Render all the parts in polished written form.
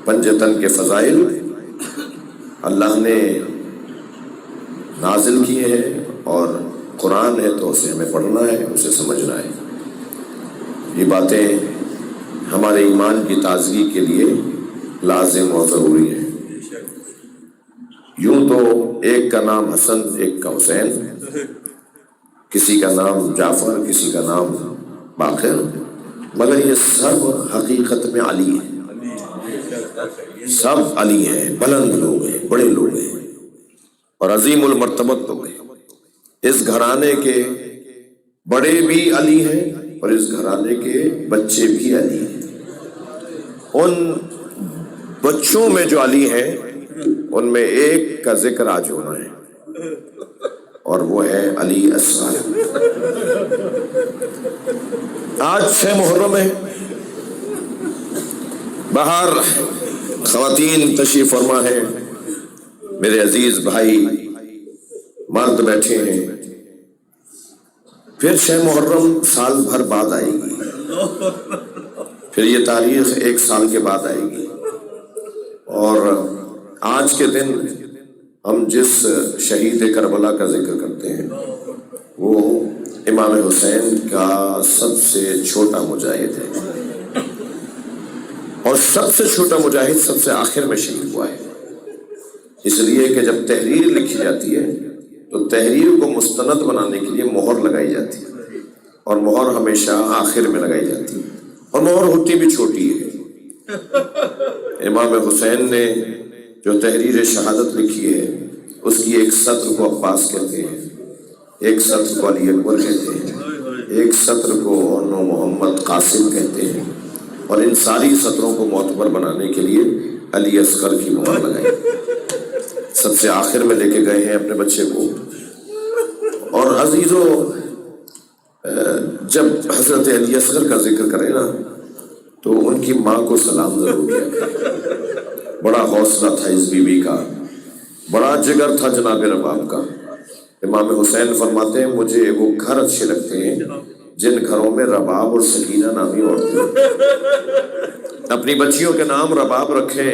پنجتن کے فضائل اللہ نے نازل کیے ہیں، اور قرآن ہے تو اسے ہمیں پڑھنا ہے، اسے سمجھنا ہے۔ یہ باتیں ہمارے ایمان کی تازگی کے لیے لازم اور ضروری ہے۔ یوں تو ایک کا نام حسن، ایک کا حسین، کسی کا نام جعفر، کسی کا نام باقر، مگر یہ سب حقیقت میں علی ہیں، سب علی ہیں، بلند لوگ ہیں، بڑے لوگ ہیں اور عظیم المرتبت لوگ ہیں۔ اس گھرانے کے بڑے بھی علی ہیں اور اس گھرانے کے بچے بھی علی ہیں۔ ان بچوں میں جو علی ہیں ان میں ایک کا ذکر آج ہونا ہے اور وہ ہے علی اصغر۔ آج 6 محرم ہے، باہر خواتین تشریف فرما ہے، میرے عزیز بھائی مرد بیٹھے ہیں۔ پھر 6 محرم سال بھر بعد آئے گی، پھر یہ تاریخ 1 سال کے بعد آئے گی، اور آج کے دن ہم جس شہید کربلا کا ذکر کرتے ہیں وہ امام حسین کا سب سے چھوٹا مجاہد ہے، اور سب سے چھوٹا مجاہد سب سے آخر میں شہید ہوا ہے۔ اس لیے کہ جب تحریر لکھی جاتی ہے تو تحریر کو مستند بنانے کے لیے مہر لگائی جاتی ہے، اور مہر ہمیشہ آخر میں لگائی جاتی ہے، اور مہر ہوتی بھی چھوٹی ہے۔ امام حسین نے جو تحریر شہادت لکھی ہے اس کی ایک سطر کو عباس کہتے ہیں، ایک سطر کو علی اکبر کہتے ہیں، ایک سطر کو نو محمد قاسم کہتے ہیں، اور ان ساری سطروں کو معتبر بنانے کے لیے علی اصغر کی مہر لگائی۔ سب سے آخر میں لے کے گئے ہیں اپنے بچے کو۔ اور عزیزو، جب حضرت علی اصغر کا ذکر کریں نا تو ان کی ماں کو سلام ضرور کیا کریں۔ بڑا حوصلہ تھا اس بی بی کا، بڑا جگر تھا جناب رباب کا۔ امام حسین فرماتے ہیں مجھے وہ گھر اچھے لگتے ہیں جن گھروں میں رباب اور سکینہ نامی عورتیں۔ اپنی بچیوں کے نام رباب رکھیں،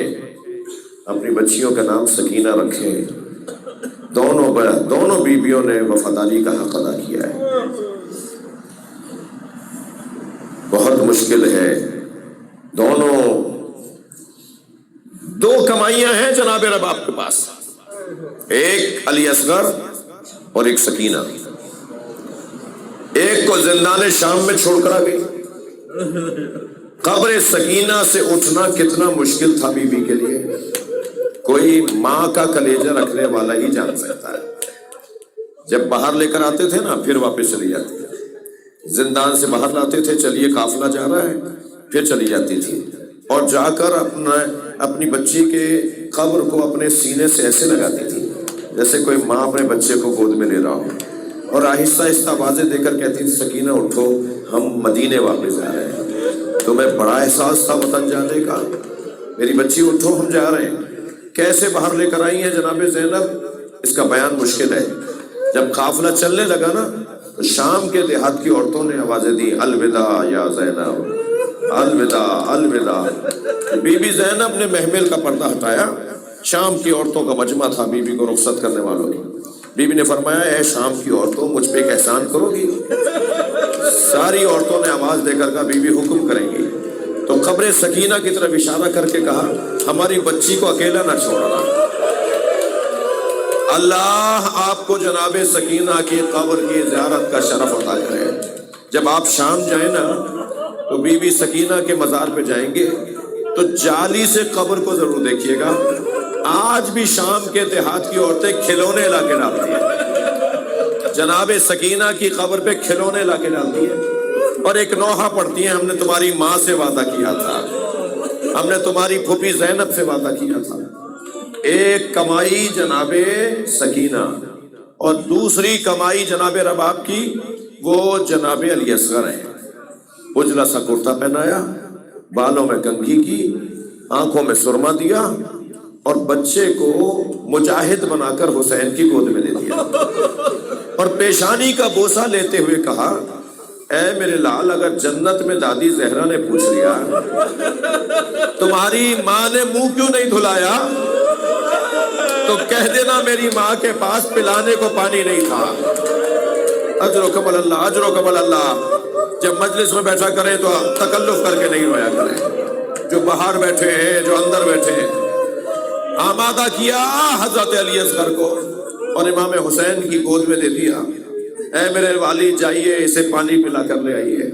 اپنی بچیوں کا نام سکینہ رکھیں۔ دونوں بیویوں نے وفاداری کا حق ادا کیا ہے۔ بہت مشکل ہے، دو کمائیاں ہیں جناب رباب کے پاس، ایک علی اصغر اور ایک سکینہ۔ ایک کو زندان شام میں چھوڑ کر آ گئی۔ قبر سکینہ سے اٹھنا کتنا مشکل تھا بی بی کے لیے، کوئی ماں کا کلیجہ رکھنے والا ہی جان سکتا ہے۔ جب باہر لے کر آتے تھے نا پھر واپس چلی جاتی تھی، زندان سے باہر لاتے تھے، چلیے قافلہ جا رہا ہے، پھر چلی جاتی تھی، اور جا کر اپنی بچی کے قبر کو اپنے سینے سے ایسے لگاتی تھی جیسے کوئی ماں اپنے بچے کو گود میں لے رہا ہو، اور آہستہ آہستہ آوازیں دے کر کہتی تھی سکینہ اٹھو، ہم مدینے واپس جا رہے ہیں۔ تمہیں بڑا احساس تھا وطن جانے کا، میری بچی اٹھو ہم جا رہے ہیں۔ کیسے باہر لے کر آئی ہیں جناب زینب، اس کا بیان مشکل ہے۔ جب قافلہ چلنے لگا نا تو شام کے دیہات کی عورتوں نے آوازیں دی الوداع یا زینب، الوداع الوداع۔ بی بی زینب نے محمل کا پردہ ہٹایا، شام کی عورتوں کا مجمع تھا بی بی کو رخصت کرنے والوں کی۔ بی بی نے فرمایا اے شام کی عورتوں مجھ پہ ایک احسان کرو گی؟ ساری عورتوں نے آواز دے کر کہا بی بی حکم کریں گی۔ تو قبر سکینہ کی طرف اشارہ کر کے کہا ہماری بچی کو اکیلا نہ چھوڑنا، اللہ آپ کو جناب سکینہ کی قبر کی زیارت کا شرف عطا کرے۔ جب آپ شام جائیں نا تو بی بی سکینہ کے مزار پہ جائیں گے تو جالی سے قبر کو ضرور دیکھیے گا۔ آج بھی شام کے دیہات کی عورتیں کھلونے لا کے ڈالتی ہیں، جناب سکینہ کی قبر پہ کھلونے لا کے ڈالتی ہیں، اور ایک نوحہ پڑھتی ہیں ہم نے تمہاری ماں سے وعدہ کیا تھا، ہم نے تمہاری پھوپھی زینب سے وعدہ کیا تھا۔ ایک کمائی جناب سکینہ اور دوسری کمائی جناب رباب کی وہ جناب علی اصغر ہیں۔ اجلا سا کرتا پہنایا، بالوں میں کنگھی کی، آنکھوں میں سرما دیا، اور بچے کو مجاہد بنا کر حسین کی گود میں دے دیا، اور پیشانی کا بوسہ لیتے ہوئے کہا اے میرے لال اگر جنت میں دادی زہرا نے پوچھ لیا تمہاری ماں نے منہ کیوں نہیں دھلایا تو کہہ دینا میری ماں کے پاس پلانے کو پانی نہیں تھا۔ اجر و قبل اللہ، اجر و قبل اللہ۔ جب مجلس میں بیٹھا کریں تو تکلف کر کے نہیں رویا کریں، جو باہر بیٹھے ہیں جو اندر بیٹھے ہیں۔ آمادہ کیا حضرت علی اصغر کو اور امام حسین کی گود میں دے دیا، اے میرے والد جائیے اسے پانی پلا کر لے آئیے۔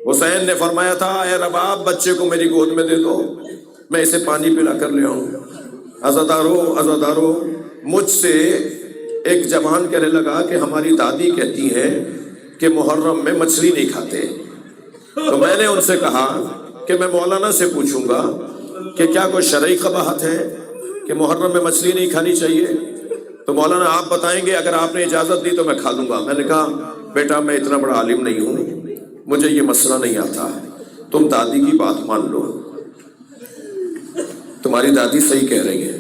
حسین نے فرمایا تھا اے رباب بچے کو میری گود میں دے دو، میں اسے پانی پلا کر لے آؤں۔ عزادارو مجھ سے ایک جوان کہنے لگا کہ ہماری دادی کہتی ہے کہ محرم میں مچھلی نہیں کھاتے، تو میں نے ان سے کہا کہ میں مولانا سے پوچھوں گا کہ کیا کوئی شرعی قباحت ہے کہ محرم میں مچھلی نہیں کھانی چاہیے، تو مولانا آپ بتائیں گے اگر آپ نے اجازت دی تو میں کھا لوں گا۔ میں نے کہا بیٹا میں اتنا بڑا عالم نہیں ہوں، مجھے یہ مسئلہ نہیں آتا، تم دادی کی بات مان لو، تمہاری دادی صحیح کہہ رہی ہے۔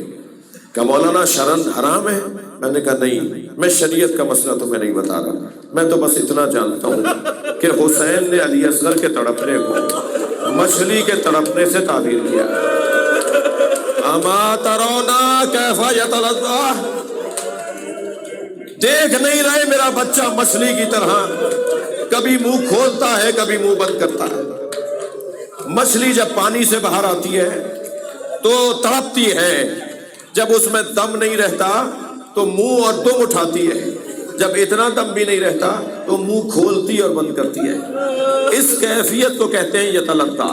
کہ مولانا شرن حرام ہے؟ میں نے کہا نہیں، میں شریعت کا مسئلہ تمہیں نہیں بتا رہا، میں تو بس اتنا جانتا ہوں کہ حسین نے علی اصغر کے تڑپنے کو مچھلی کے تڑپنے سے تعبیر کیا۔ اما ترونا کیف یتلظا، دیکھ نہیں رہے میرا بچہ مچھلی کی طرح کبھی منہ کھولتا ہے کبھی منہ بند کرتا ہے۔ مچھلی جب پانی سے باہر آتی ہے تو تڑپتی ہے، جب اس میں دم نہیں رہتا تو منہ اور دم اٹھاتی ہے، جب اتنا دم بھی نہیں رہتا تو منہ کھولتی اور بند کرتی ہے۔ اس کیفیت کو کہتے ہیں یتلظا۔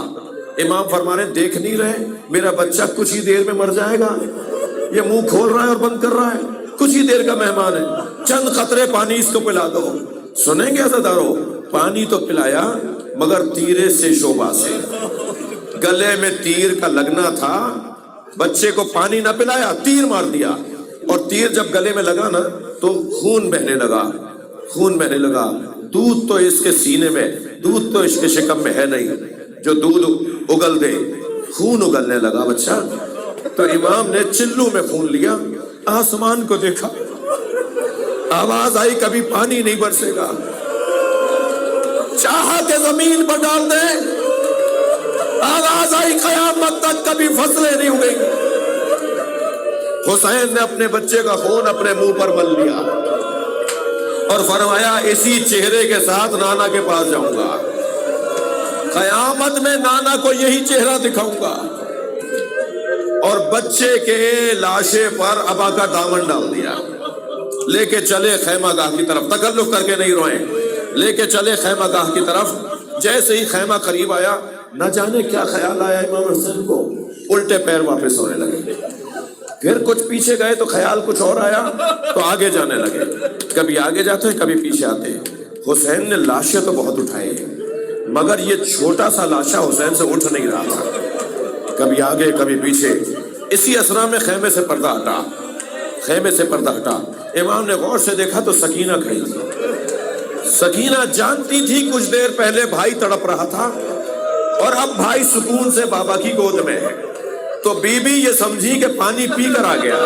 امام فرما رہے دیکھ نہیں رہے میرا بچہ کچھ ہی دیر میں مر جائے گا، یہ منہ کھول رہا ہے اور بند کر رہا ہے، کچھ ہی دیر کا مہمان ہے، چند قطرے پانی اس کو پلا دو۔ سنیں گے عزادارو، پانی تو پلایا مگر تیرے سے شعبہ سے، گلے میں تیر کا لگنا تھا، بچے کو پانی نہ پلایا تیر مار دیا، اور تیر جب گلے میں لگا نا تو خون بہنے لگا، خون بہنے لگا۔ دودھ تو اس کے سینے میں، دودھ تو اس کے شکم میں ہے نہیں جو دودھ اگل دے، خون اگلنے لگا بچہ۔ تو امام نے چلو میں خون لیا، آسمان کو دیکھا، آواز آئی کبھی پانی نہیں برسے گا، چاہا کہ زمین پر ڈال دے، آواز آئی قیامت تک کبھی فصلیں نہیں اگیں گی۔ حسین نے اپنے بچے کا خون اپنے منہ پر مل لیا اور فرمایا اسی چہرے کے ساتھ نانا کے پاس جاؤں گا، قیامت میں نانا کو یہی چہرہ دکھاؤں گا۔ اور بچے کے لاشے پر ابا کا دامن ڈال دیا، لے کے چلے خیمہ گاہ کی طرف، تکلف کر کے نہیں روئیں، لے کے چلے خیمہ گاہ کی طرف۔ جیسے ہی خیمہ قریب آیا نہ جانے کیا خیال آیا امام حسین کو، الٹے پیر واپس ہونے لگے، پھر کچھ پیچھے گئے تو خیال کچھ اور آیا تو آگے جانے لگے، کبھی آگے جاتے ہیں کبھی پیچھے آتے ہیں۔ حسین نے لاشیں تو بہت اٹھائے مگر یہ چھوٹا سا لاشا حسین سے اٹھ نہیں رہا تھا، کبھی آگے کبھی پیچھے۔ اسی اسرا میں خیمے سے پردہ ہٹا، خیمے سے پردہ ہٹا، امام نے غور سے دیکھا تو سکینہ کھڑی تھی۔ سکینہ جانتی تھی کچھ دیر پہلے بھائی تڑپ رہا تھا اور اب بھائی سکون سے بابا کی گود میں ہے، تو بی بی یہ سمجھی کہ پانی پی کر آ گیا،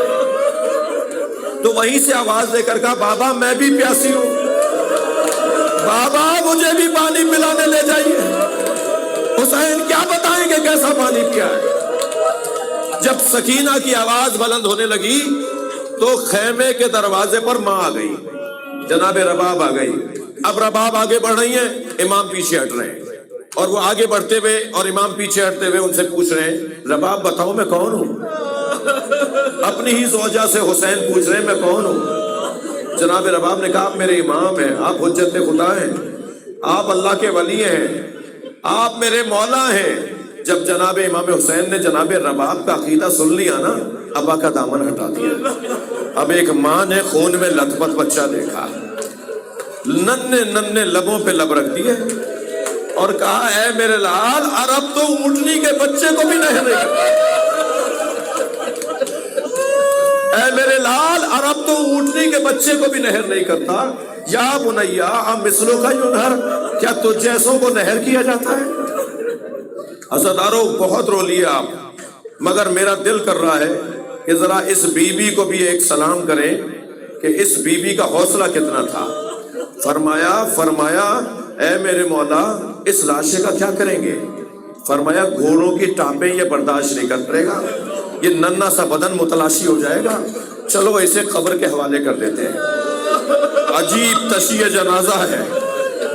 تو وہیں سے آواز دے کر کہا بابا میں بھی پیاسی ہوں، بابا مجھے بھی پانی پلانے لے جائیے۔ حسین کیا بتائیں کہ کیسا پانی پیا ہے۔ جب سکینہ کی آواز بلند ہونے لگی تو خیمے کے دروازے پر ماں آ گئی، جناب رباب آ گئی۔ اب رباب آگے بڑھ رہی ہیں، امام پیچھے ہٹ رہے ہیں، اور وہ آگے بڑھتے ہوئے اور امام پیچھے ہٹتے ہوئے ان سے پوچھ رہے ہیں رباب بتاؤ میں کون ہوں؟ اپنی ہی زوجہ سے حسین پوچھ رہے ہیں میں کون ہوں؟ جناب رباب نے کہا آپ میرے امام ہیں، آپ حجت خدا ہیں، آپ اللہ کے ولی ہیں، آپ میرے مولا ہیں۔ جب جناب امام حسین نے جناب رباب کا عقیدہ سن لیا نا، ابا کا دامن ہٹا دیا۔ اب ایک ماں نے خون میں لت پت بچہ دیکھا، ننھے ننھے لبوں پہ لب رکھ دیے اور کہا اے میرے لال عرب تو اونٹنی کے بچے کو بھی نہر نہیں کرتا، اے میرے لال عرب تو اونٹنی کے بچے کو بھی نہر نہیں کرتا، یا بنیا ام مثلوں کا ینہر، کیا تجھ جیسوں کو نہر کیا جاتا ہے؟ عزادارو بہت رو لیا آپ، مگر میرا دل کر رہا ہے کہ ذرا اس بی بی کو بھی ایک سلام کریں کہ اس بی بی کا حوصلہ کتنا تھا۔ فرمایا اے میرے مولا اس لاشے کا کیا کریں گے؟ فرمایا گھوڑوں کی ٹانپیں یہ برداشت نہیں کر پائے گا، یہ ننھا سا بدن متلاشی ہو جائے گا، چلو اسے قبر کے حوالے کر دیتے ہیں۔ عجیب تشیع جنازہ ہے،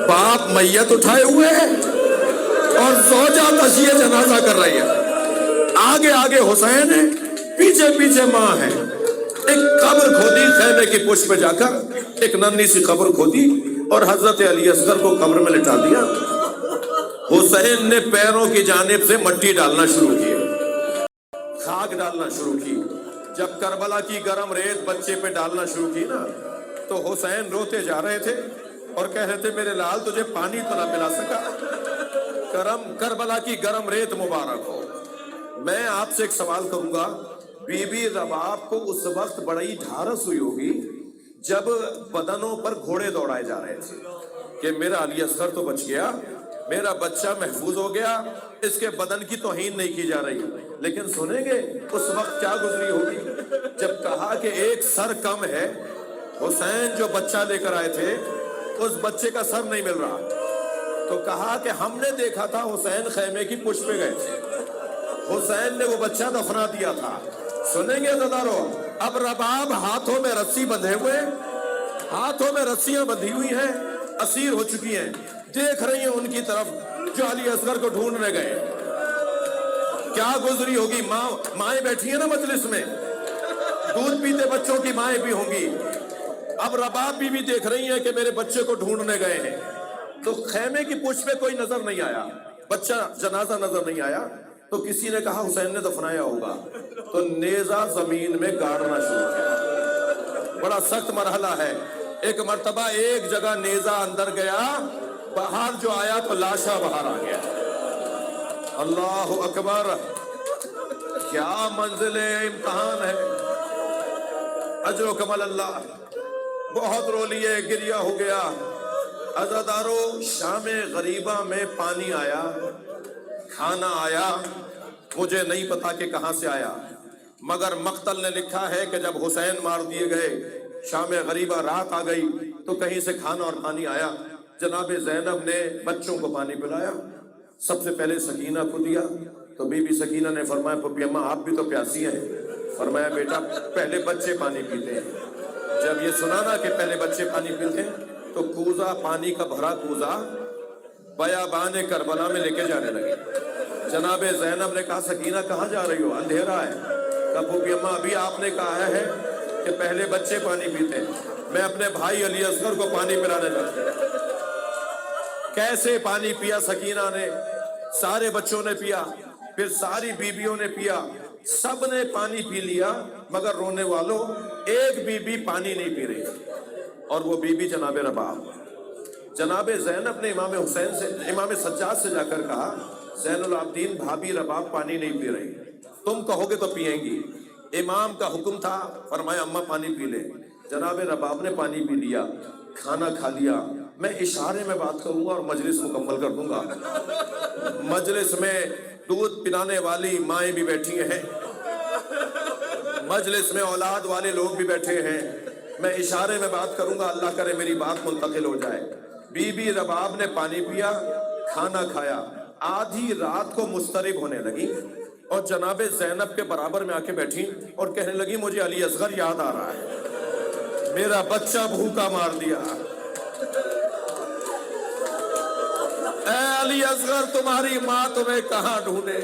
باپ میت اٹھائے ہوئے اور زوجہ تشیع جنازہ کر رہی ہے، آگے آگے حسین ہے، پیچھے پیچھے ماں ہے۔ ایک قبر کھودی خیمے کی پشت پہ جا کر، ایک ننھی سی قبر کھودی اور حضرت علی اصغر کو قبر میں لٹا دیا۔ حسین نے پیروں کی جانب سے مٹی ڈالنا شروع کی، خاک ڈالنا شروع کی۔ جب کربلا کی گرم ریت بچے پہ ڈالنا شروع کی نا، تو حسین روتے جا رہے تھے اور کہہ رہے تھے میرے لال تجھے پانی تو نہ پلا سکا، کربلا کی گرم ریت مبارک ہو۔ میں آپ سے ایک سوال کروں گا، بی بی رباب کو اس وقت بڑی ڈھارس ہوئی ہوگی جب بدنوں پر گھوڑے دوڑائے جا رہے تھے کہ میرا علی اصغر تو بچ گیا، میرا بچہ محفوظ ہو گیا، اس کے بدن کی توہین نہیں کی جا رہی۔ لیکن سنیں گے اس وقت کیا گزری ہوگی جب کہا کہ ایک سر کم ہے۔ حسین جو بچہ لے کر آئے تھے اس بچے کا سر نہیں مل رہا، تو کہا کہ ہم نے دیکھا تھا حسین خیمے کی پشت پہ گئے تھے، حسین نے وہ بچہ دفنا دیا تھا۔ سنیں گے عزیزانو، اب رباب ہاتھوں میں رسی بندھے ہوئے، ہاتھوں میں رسیاں بندھی ہوئی ہیں، اسیر ہو چکی ہیں، دیکھ رہی ہیں ان کی طرف جو علی اصغر کو ڈھونڈنے گئے۔ کیا گزری ہوگی؟ مائیں بیٹھی ہیں نا مجلس میں، دودھ پیتے بچوں کی مائیں بھی ہوں گی۔ اب رباب بھی دیکھ رہی ہیں کہ میرے بچے کو ڈھونڈنے گئے ہیں، تو خیمے کی پشت پہ کوئی نظر نہیں آیا، بچہ جنازہ نظر نہیں آیا، تو کسی نے کہا حسین نے دفنایا ہوگا، تو نیزہ زمین میں گاڑنا شروع کیا۔ بڑا سخت مرحلہ ہے۔ ایک مرتبہ ایک جگہ نیزہ اندر گیا، باہر جو آیا تو لاشا باہر آ گیا۔ اللہ اکبر، کیا منزل امتحان ہے۔ اجر و کمال اللہ، بہت رو لیے، گریہ ہو گیا۔ عزادارو، شام غریبہ میں پانی آیا، کھانا آیا، مجھے نہیں پتا کہ کہاں سے آیا، مگر مقتل نے لکھا ہے کہ جب حسین مار دیے گئے، شام غریبہ رات آ گئی تو کہیں سے کھانا اور پانی آیا۔ جناب زینب نے بچوں کو پانی پلایا، سب سے پہلے سکینہ کو دیا، تو بی بی سکینہ نے فرمایا پھپھی اماں آپ بھی تو پیاسی ہیں۔ فرمایا بیٹا پہلے بچے پانی پیتے ہیں۔ جب یہ سنا نا کہ پہلے بچے پانی پیتے ہیں، تو کوزہ، پانی کا بھرا کوزہ بیابان کربلا میں لے کے جانے لگے۔ جناب زینب نے کہا سکینہ کہاں جا رہی ہو؟ اندھیرا ہے۔ کہا پھپھی اماں ابھی آپ نے کہا ہے کہ پہلے بچے پانی پیتے ہیں، میں اپنے بھائی علی اصغر کو پانی پلانے جاتا ہوں۔ کیسے پانی پیا سکینہ نے؟ سارے بچوں نے پیا، پھر ساری بیویوں نے پیا، سب نے پانی پی لیا، مگر رونے والوں ایک بی بی پانی نہیں پی رہی، اور وہ بی بی جناب رباب۔ جناب زینب نے امام سجاد سے جا کر کہا زین العابدین بھابی رباب پانی نہیں پی رہی، تم کہو گے تو پئیں گی، امام کا حکم تھا، فرمایا اماں پانی پی لے۔ جناب رباب نے پانی پی لیا، کھانا کھا لیا۔ میں اشارے میں بات کروں گا اور مجلس مکمل کر دوں گا۔ مجلس میں دودھ پلانے والی مائیں بھی بیٹھی ہیں، مجلس میں اولاد والے لوگ بھی بیٹھے ہیں، میں اشارے میں بات کروں گا، اللہ کرے میری بات منتقل ہو جائے۔ بی بی رباب نے پانی پیا، کھانا کھایا، آدھی رات کو مضطرب ہونے لگی اور جناب زینب کے برابر میں آ کے بیٹھی اور کہنے لگی مجھے علی اصغر یاد آ رہا ہے، میرا بچہ بھوکا مار دیا، اے علی اصغر تمہاری ماں تمہیں کہاں ڈھونڈے۔